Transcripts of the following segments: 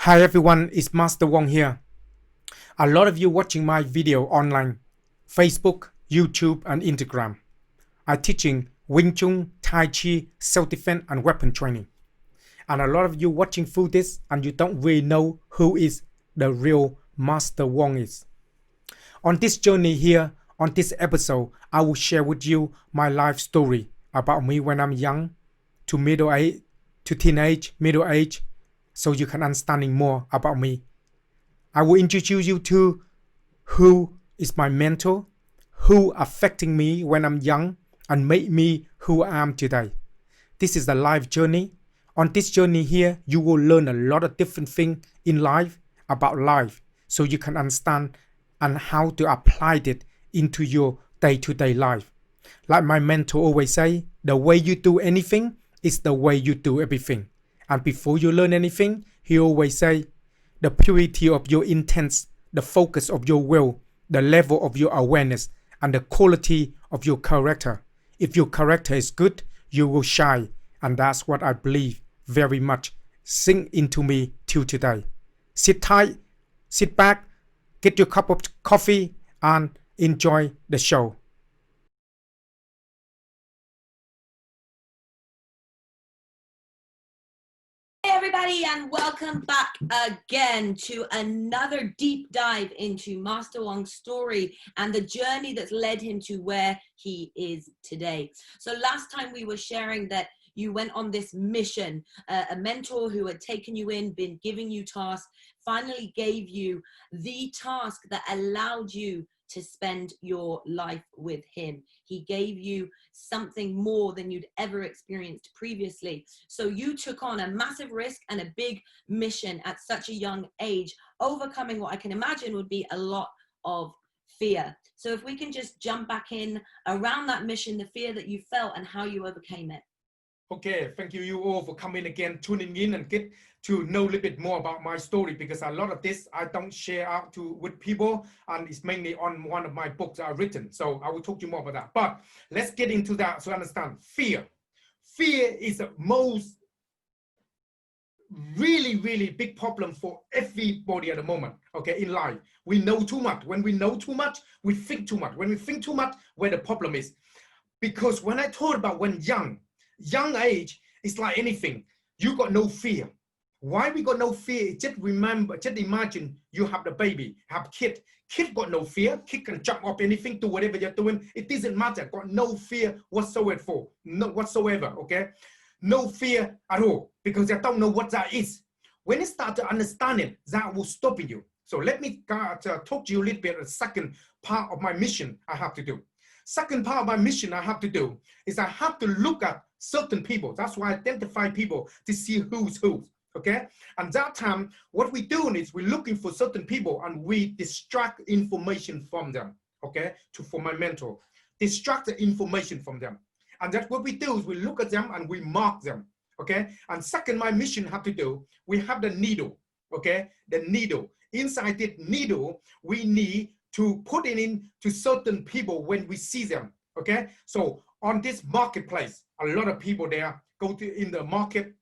Hi everyone, it's Master Wong here. A lot of you watching my video online, Facebook, YouTube and Instagram are teaching Wing Chun, Tai Chi, self-defense and weapon training. And a lot of you watching through this and you don't really know who is the real Master Wong is. On this journey here, on this episode, I will share with you my life story about me when I'm young to middle age, to teenage, middle age, so you can understanding more about me. I will introduce you to who is my mentor, who affecting me when I'm young and made me who I am today. This is the life journey. On this journey here, you will learn a lot of different things in life about life so you can understand and how to apply it into your day-to-day life. Like my mentor always say, the way you do anything is the way you do everything. And before you learn anything, he always say, the purity of your intent, the focus of your will, the level of your awareness, and the quality of your character. If your character is good, you will shine. And that's what I believe very much sink into me till today. Sit tight, sit back, get your cup of coffee, and enjoy the show. Hey everybody, and welcome back again to another deep dive into Master Wong's story and the journey that's led him to where he is today. So last time we were sharing that you went on this mission, a mentor who had taken you in, been giving you tasks, finally gave you the task that allowed you to spend your life with him. He gave you something more than you'd ever experienced previously. So you took on a massive risk and a big mission at such a young age, overcoming what I can imagine would be a lot of fear. So if we can just jump back in around that mission, the fear that you felt and how you overcame it. Okay, thank you all for coming again, tuning in and get to know a little bit more about my story, because a lot of this I don't share out with people, and it's mainly on one of my books I've written. So I will talk to you more about that. But let's get into that to understand fear. Fear is the most really big problem for everybody at the moment, okay, in life. We know too much. When we know too much, we think too much. When we think too much, where the problem is. Because when I told about when young age, it's like anything. You got no fear. Why we got no fear? Just remember, just imagine you have the baby, have kid. Kid got no fear. Kid can jump up anything, do whatever you're doing. It doesn't matter. Got no fear whatsoever for. No whatsoever, okay? No fear at all, because they don't know what that is. When you start to understand it, that will stop you. So let me talk to you a little bit. The second part of my mission I have to do. Second part of my mission I have to do is I have to look at certain people. That's why I identify people to see who's who, okay? And that time, what we're doing is we're looking for certain people and we distract information from them, okay? For my mentor, distract the information from them. And that's what we do is we look at them and we mark them, okay? And second, my mission have to do, we have the needle, okay? The needle. Inside the needle, we need to put it in to certain people when we see them, okay? So on this marketplace, a lot of people there go to in the market.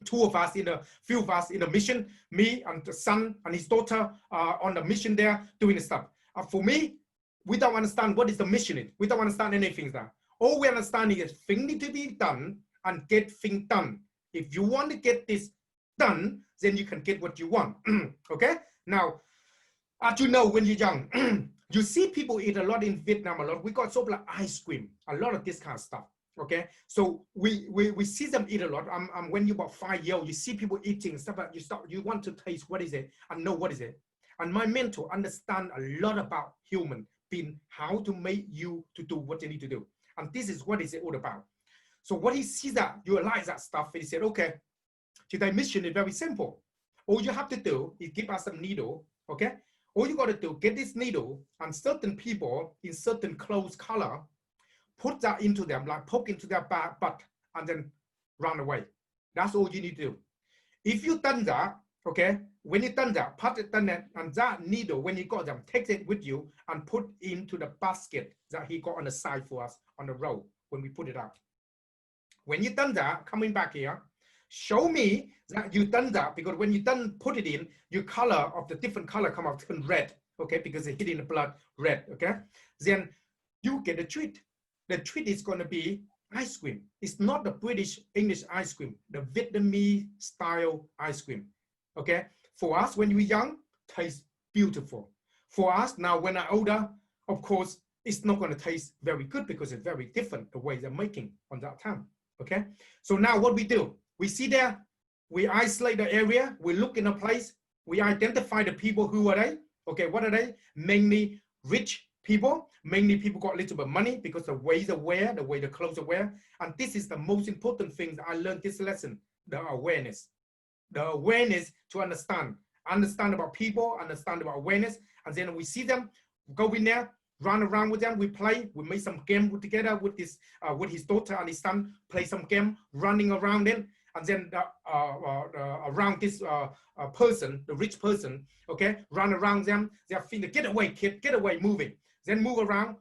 Two of us, few of us in the mission, me and the son and his daughter on the mission there doing the stuff. For me, we don't understand what is the mission is. We don't understand anything there. All we understand is things need to be done and get things done. If you want to get this done, then you can get what you want, okay? Now, as you know, when you're young, you see people eat a lot in Vietnam, a lot. We got sort of like ice cream, a lot of this kind of stuff, okay? So we see them eat a lot. When you're about 5 years old, you see people eating stuff like you want to taste what is it and know what is it. And my mentor understand a lot about human being, how to make you to do what you need to do. And this is what is it all about. So what he sees that, you realize that stuff, he said, okay, today's mission is very simple. All you have to do is give us some needle, okay? All you got to do, get this needle and certain people in certain clothes color, put that into them, like poke into their butt and then run away. That's all you need to do. If you done that, okay, when you done that, put it done that, and that needle, when you got them, take it with you and put into the basket that he got on the side for us on the road when we put it out. When you done that, coming back here, Show me that you've done that, because when you done put it in, your color of the different color come out turn red, okay, because it hit in the blood red, okay. Then you get a treat. The treat is going to be ice cream. It's not the British English ice cream, the Vietnamese style ice cream, okay. For us, when we're young, tastes beautiful. For us now, when I'm older, of course, it's not going to taste very good because it's very different the way they're making on that time, okay. So now what we do, we see there, we isolate the area, we look in a place, we identify the people. Who are they? Okay, what are they? Mainly rich people, mainly people got a little bit of money because the way they wear, the way the clothes they wear. And this is the most important thing that I learned this lesson, the awareness. The awareness to understand about people, understand about awareness. And then we see them, go in there, run around with them, we play, we make some game together with this, with his daughter and his son, play some game, running around them. And then around this person, the rich person, okay, run around them. They're feeling, get away, kid, get away, moving. Then move around,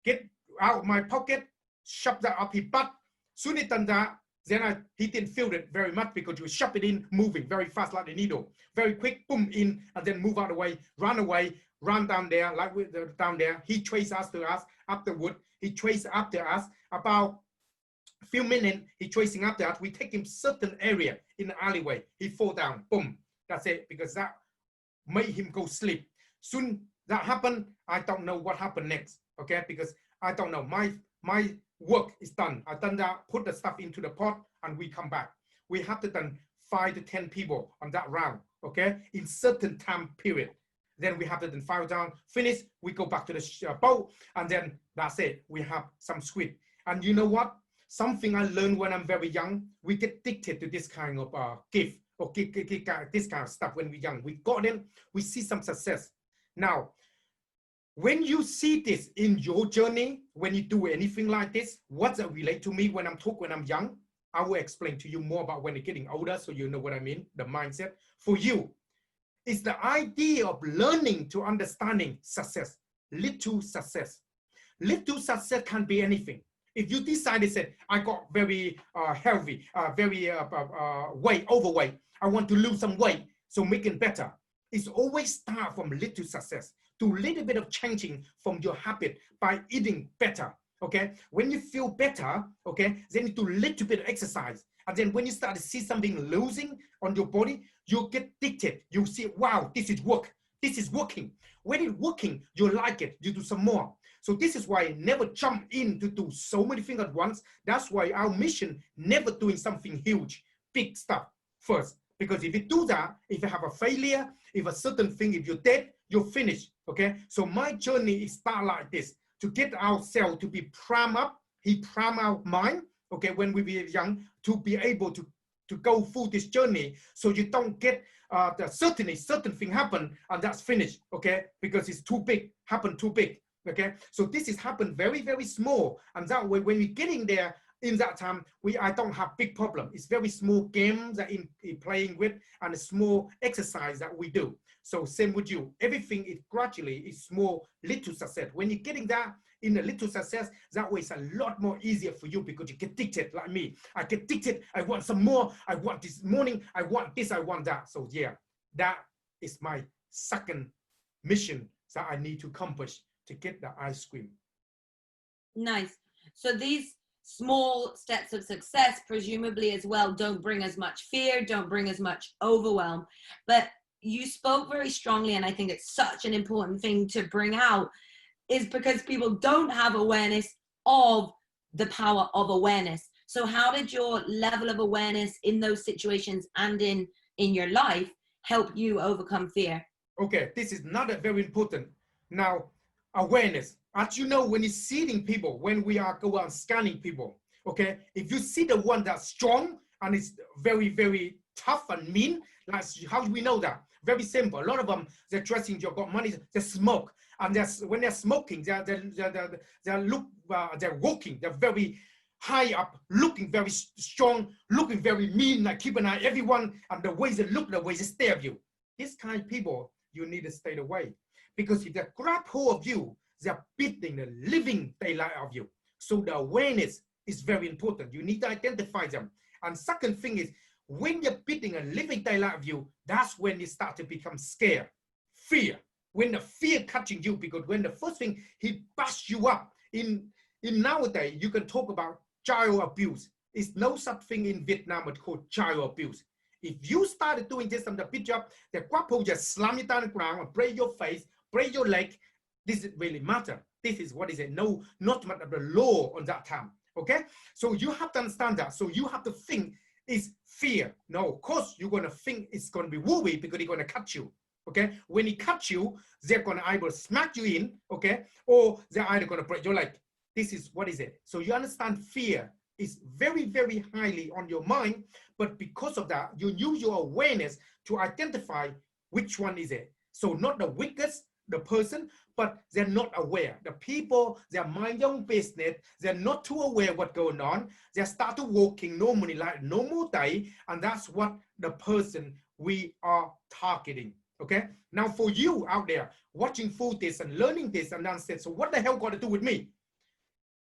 get out of my pocket, shove that up his butt. Soon it done that, then he didn't feel it very much because you shove it in, moving very fast like a needle. Very quick, boom, in, and then move out of the way, run down there, like down there. He chased after us up the wood. He chased after us about a few minutes, he chasing after us. We take him certain area in the alleyway. He fall down, boom. That's it, because that made him go sleep. Soon that happened, I don't know what happened next, okay? Because I don't know, my work is done. I done that, put the stuff into the pot, and we come back. We have to done 5 to 10 people on that round, okay? In certain time period. Then we have to then file down, finish, we go back to the boat, and then that's it. We have some squid. And you know what? Something I learned when I'm very young, we get addicted to this kind of gift, or this kind of stuff when we're young. We got in, we see some success. Now, when you see this in your journey, when you do anything like this, what's that relate to me when I'm young? I will explain to you more about when you're getting older, so you know what I mean, the mindset. For you, it's the idea of learning to understanding success, little success. Little success can be anything. If you decided, said, I got very healthy, very overweight, I want to lose some weight, so make it better. It's always start from little success to a little bit of changing from your habit by eating better, okay? When you feel better, okay, then you do a little bit of exercise. And then when you start to see something losing on your body, you get addicted. You see, wow, this is work. This is working. When it's working, you like it. You do some more. So this is why I never jump in to do so many things at once. That's why our mission, never doing something huge, big stuff first. Because if you do that, if you have a failure, if a certain thing, if you're dead, you're finished, okay? So my journey is start like this, to get ourselves to be prime up, he prime our mind, okay, when we were young, to be able to go through this journey, so you don't get certain thing happen and that's finished, okay? Because it's too big, happen too big, okay? So this is happened very, very small, and that way when we're getting there, in that time, I don't have big problem. It's very small games that in playing with, and a small exercise that we do. So same with you. Everything is gradually is small, little success. When you're getting that in a little success, that way it's a lot more easier for you, because you get addicted like me. I get addicted. I want some more. I want this morning. I want this. I want that. So yeah, that is my second mission that I need to accomplish to get the ice cream. Nice. So these small steps of success, presumably as well, don't bring as much fear, don't bring as much overwhelm. But you spoke very strongly, and I think it's such an important thing to bring out, is because people don't have awareness of the power of awareness. So how did your level of awareness in those situations and in your life help you overcome fear? Okay, this is not very important. Now, awareness. As you know, when you're seeing people, when we are go out scanning people, okay, if you see the one that's strong and is very, very tough and mean, like, how do we know that? Very simple. A lot of them, they're dressing, they've got money, they smoke, and when they're smoking, they're walking, they're very high up, looking very strong, looking very mean, like keep an eye on everyone, and the way they look, the way they stare at you. This kind of people, you need to stay away, because if they grab hold of you, they're beating the living daylight of you. So the awareness is very important. You need to identify them. And second thing is, when you're beating a living daylight of you, that's when you start to become scared, fear. When the fear catching you, because when the first thing he busts you up in nowadays, you can talk about child abuse. It's no such thing in Vietnam but called child abuse. If you started doing this on the beat you up, the guapo just slam you down the ground and break your face, break your leg. This is really matter. This is what is it? No, not much of the law on that time. Okay, so you have to understand that. So you have to think is fear. No, of course you're gonna think it's gonna be worry because they're gonna cut you. Okay, when he cuts you, they're gonna either smack you in, okay, or they're either gonna break your leg. This is what is it. So you understand fear is very, very highly on your mind, but because of that, you use your awareness to identify which one is it. So not the weakest, the person, but they're not aware. The people, they're mind your own business, they're not too aware what's going on. They start to walking normally like normal day, and that's what the person we are targeting. Okay, now for you out there watching through this and learning this and understand, so what the hell got to do with me?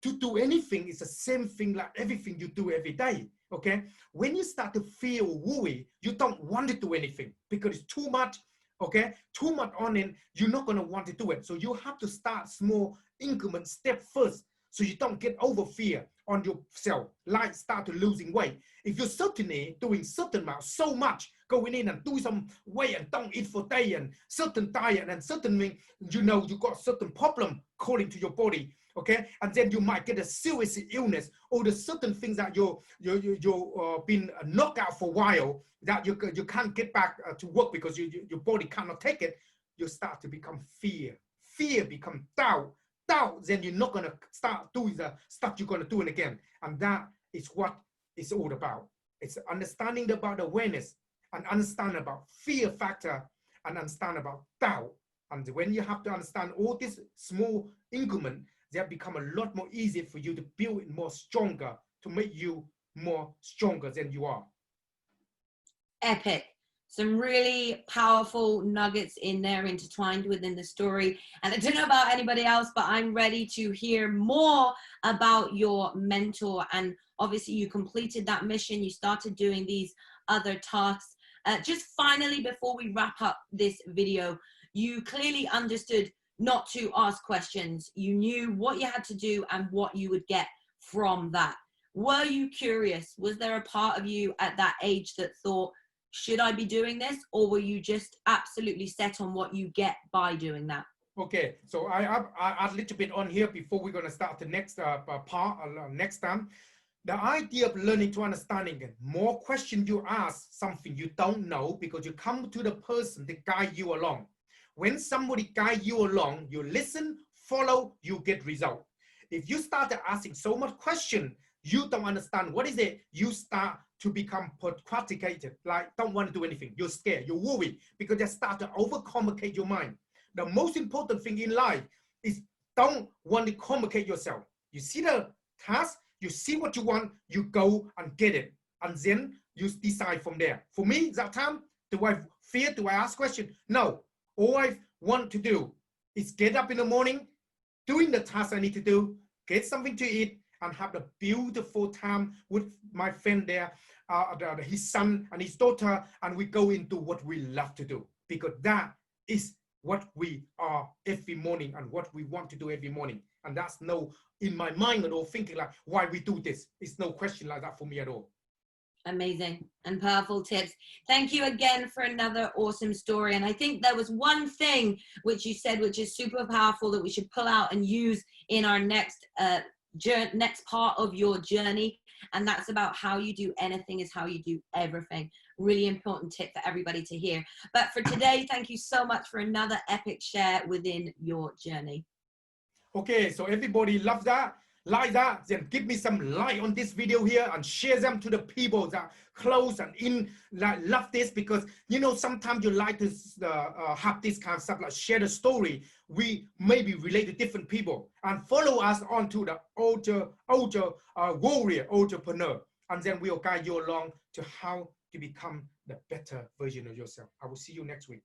To do anything is the same thing like everything you do every day. Okay, when you start to feel worry, you don't want to do anything because it's too much. Okay, too much on it, you're not going to want to do it. So you have to start small increment step first, so you don't get over fear on yourself, like start to losing weight. If you're certainly doing certain amount, so much, going in and do some weight and don't eat for day and certain diet and certain, you know, you got certain problem according to your body. Okay, and then you might get a serious illness or the certain things that you're been knocked out for a while that you can't get back to work because your body cannot take it. You start to become fear become doubt, then you're not going to start doing the stuff you're going to do it again. And that is what it's all about. It's understanding about awareness and understand about fear factor and understand about doubt. And when you have to understand all this small increment, they become a lot more easier for you to build it more stronger, to make you more stronger than you are. Epic. Some really powerful nuggets in there intertwined within the story. And I don't know about anybody else, but I'm ready to hear more about your mentor. And obviously you completed that mission. You started doing these other tasks. Just finally, before we wrap up this video, you clearly understood not to ask questions. You knew what you had to do and what you would get from that. Were you curious? Was there a part of you at that age that thought, should I be doing this? Or were you just absolutely set on what you get by doing that? Okay, so I add a little bit on here before we're going to start the next part next time. The idea of learning to understanding it. More questions you ask something you don't know because you come to the person to guide you along. When somebody guide you along, you listen, follow, you get result. If you start asking so much question, you don't understand what is it, you start to become procrastinated, like don't want to do anything. You're scared, you're worried because you start to overcomplicate your mind. The most important thing in life is don't want to complicate yourself. You see the task, you see what you want, you go and get it. And then you decide from there. For me, that time, do I fear, do I ask questions? No. All I want to do is get up in the morning, doing the task I need to do, get something to eat, and have a beautiful time with my friend there, his son and his daughter, and we go into what we love to do, because that is what we are every morning and what we want to do every morning. And that's no, in my mind at all, thinking like, why we do this. It's no question like that for me at all. Amazing and powerful tips. Thank you again for another awesome story. And I think there was one thing which you said, which is super powerful, that we should pull out and use in our next part of your journey. And that's about how you do anything is how you do everything. Really important tip for everybody to hear. But for today, thank you so much for another epic share within your journey. Okay, so everybody loves that, like that, then give me some like on this video here and share them to the people that close and in, like, love this, because you know sometimes you like to have this kind of stuff, like share the story. We maybe relate to different people, and follow us on to the Warrior Entrepreneur, and then we'll guide you along to how to become the better version of yourself. I will see you next week.